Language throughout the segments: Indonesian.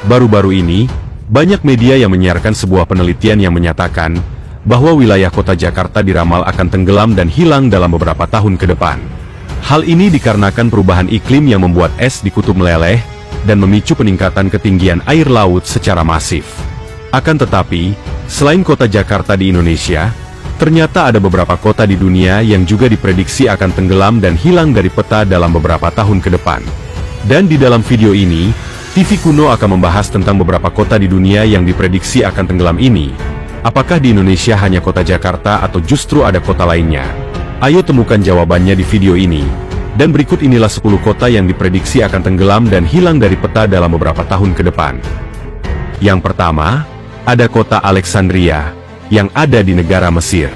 Baru-baru ini, banyak media yang menyiarkan sebuah penelitian yang menyatakan bahwa wilayah kota Jakarta diramal akan tenggelam dan hilang dalam beberapa tahun ke depan. Hal ini dikarenakan perubahan iklim yang membuat es di kutub meleleh dan memicu peningkatan ketinggian air laut secara masif. Akan tetapi, selain kota Jakarta di Indonesia, ternyata ada beberapa kota di dunia yang juga diprediksi akan tenggelam dan hilang dari peta dalam beberapa tahun ke depan. Dan di dalam video ini, TV Kuno akan membahas tentang beberapa kota di dunia yang diprediksi akan tenggelam ini. Apakah di Indonesia hanya kota Jakarta atau justru ada kota lainnya? Ayo temukan jawabannya di video ini. Dan berikut inilah 10 kota yang diprediksi akan tenggelam dan hilang dari peta dalam beberapa tahun ke depan. Yang pertama, ada kota Alexandria, yang ada di negara Mesir.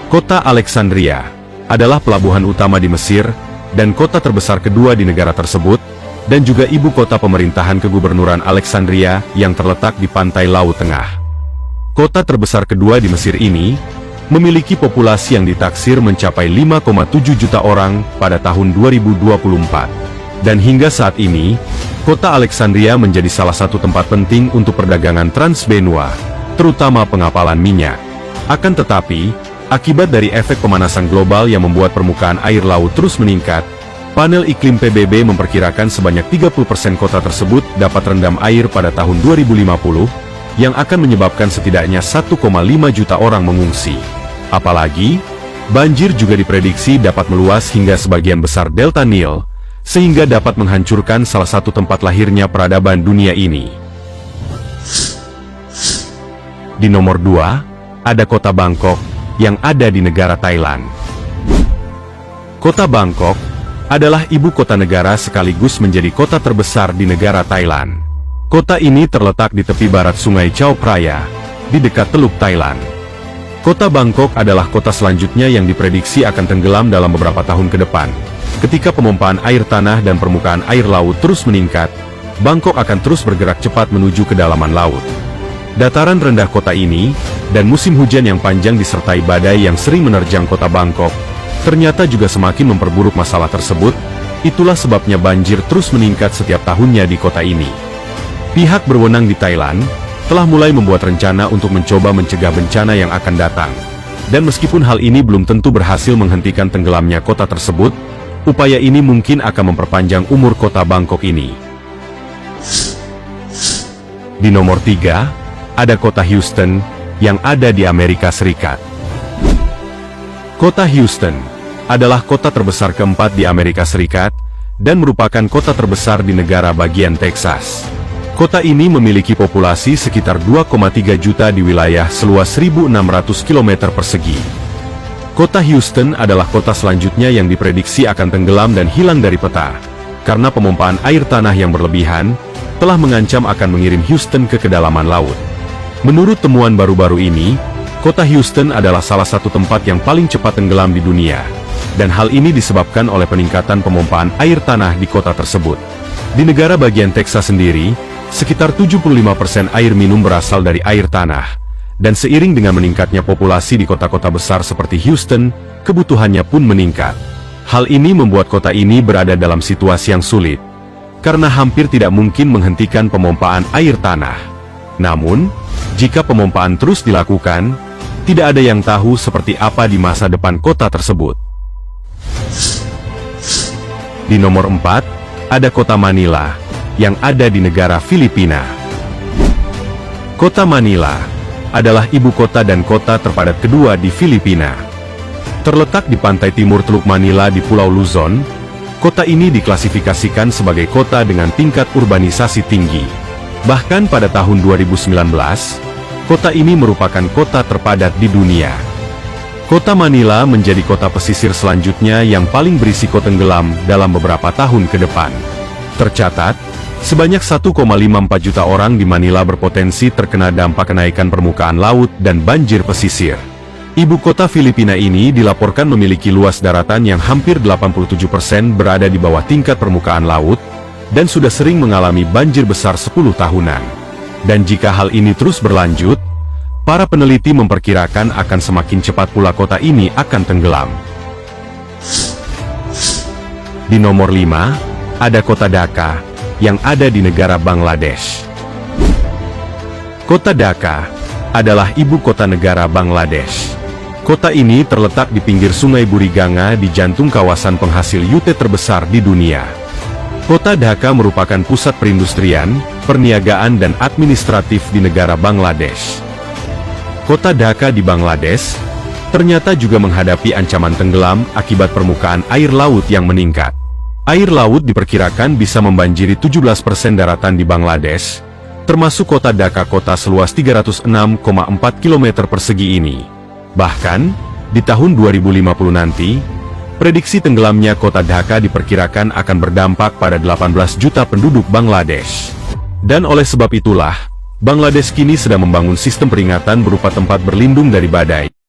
Kota Alexandria adalah pelabuhan utama di Mesir, dan kota terbesar kedua di negara tersebut, dan juga ibu kota pemerintahan kegubernuran Alexandria yang terletak di pantai Laut Tengah. Kota terbesar kedua di Mesir ini memiliki populasi yang ditaksir mencapai 5,7 juta orang pada tahun 2024. Dan hingga saat ini, kota Alexandria menjadi salah satu tempat penting untuk perdagangan transbenua, terutama pengapalan minyak. Akan tetapi, akibat dari efek pemanasan global yang membuat permukaan air laut terus meningkat, panel iklim PBB memperkirakan sebanyak 30% kota tersebut dapat rendam air pada tahun 2050, yang akan menyebabkan setidaknya 1,5 juta orang mengungsi. Apalagi, banjir juga diprediksi dapat meluas hingga sebagian besar delta Nil, sehingga dapat menghancurkan salah satu tempat lahirnya peradaban dunia ini. Di nomor 2, ada kota Bangkok, yang ada di negara Thailand. Kota Bangkok adalah ibu kota negara sekaligus menjadi kota terbesar di negara Thailand. Kota ini terletak di tepi barat Sungai Chao Phraya, di dekat Teluk Thailand. Kota Bangkok adalah kota selanjutnya yang diprediksi akan tenggelam dalam beberapa tahun ke depan. Ketika pemompaan air tanah dan permukaan air laut terus meningkat, Bangkok akan terus bergerak cepat menuju kedalaman laut. Dataran rendah kota ini, dan musim hujan yang panjang disertai badai yang sering menerjang kota Bangkok, ternyata juga semakin memperburuk masalah tersebut. Itulah sebabnya banjir terus meningkat setiap tahunnya di kota ini. Pihak berwenang di Thailand telah mulai membuat rencana untuk mencoba mencegah bencana yang akan datang. Dan meskipun hal ini belum tentu berhasil menghentikan tenggelamnya kota tersebut, upaya ini mungkin akan memperpanjang umur kota Bangkok ini. Di nomor 3, ada kota Houston, yang ada di Amerika Serikat. Kota Houston adalah kota terbesar keempat di Amerika Serikat, dan merupakan kota terbesar di negara bagian Texas. Kota ini memiliki populasi sekitar 2,3 juta di wilayah seluas 1.600 km persegi. Kota Houston adalah kota selanjutnya yang diprediksi akan tenggelam dan hilang dari peta, karena pemompaan air tanah yang berlebihan, telah mengancam akan mengirim Houston ke kedalaman laut. Menurut temuan baru-baru ini, kota Houston adalah salah satu tempat yang paling cepat tenggelam di dunia, dan hal ini disebabkan oleh peningkatan pemompaan air tanah di kota tersebut. Di negara bagian Texas sendiri, sekitar 75% air minum berasal dari air tanah, dan seiring dengan meningkatnya populasi di kota-kota besar seperti Houston, kebutuhannya pun meningkat. Hal ini membuat kota ini berada dalam situasi yang sulit, karena hampir tidak mungkin menghentikan pemompaan air tanah. Namun, jika pemompaan terus dilakukan, tidak ada yang tahu seperti apa di masa depan kota tersebut. Di nomor 4, ada kota Manila, yang ada di negara Filipina. Kota Manila adalah ibu kota dan kota terpadat kedua di Filipina. Terletak di pantai timur Teluk Manila di Pulau Luzon, kota ini diklasifikasikan sebagai kota dengan tingkat urbanisasi tinggi. Bahkan pada tahun 2019, kota ini merupakan kota terpadat di dunia. Kota Manila menjadi kota pesisir selanjutnya yang paling berisiko tenggelam dalam beberapa tahun ke depan. Tercatat, sebanyak 1,54 juta orang di Manila berpotensi terkena dampak kenaikan permukaan laut dan banjir pesisir. Ibu kota Filipina ini dilaporkan memiliki luas daratan yang hampir 87% berada di bawah tingkat permukaan laut, dan sudah sering mengalami banjir besar 10 tahunan. Dan jika hal ini terus berlanjut, para peneliti memperkirakan akan semakin cepat pula kota ini akan tenggelam. Di nomor 5, ada kota Dhaka, yang ada di negara Bangladesh. Kota Dhaka adalah ibu kota negara Bangladesh. Kota ini terletak di pinggir Sungai Buriganga di jantung kawasan penghasil jute terbesar di dunia. Kota Dhaka merupakan pusat perindustrian, perniagaan dan administratif di negara Bangladesh. Kota Dhaka di Bangladesh ternyata juga menghadapi ancaman tenggelam akibat permukaan air laut yang meningkat. Air laut diperkirakan bisa membanjiri 17% daratan di Bangladesh, termasuk kota Dhaka, kota seluas 306,4 km persegi ini. Bahkan, di tahun 2050 nanti, prediksi tenggelamnya kota Dhaka diperkirakan akan berdampak pada 18 juta penduduk Bangladesh. Dan oleh sebab itulah, Bangladesh kini sedang membangun sistem peringatan berupa tempat berlindung dari badai.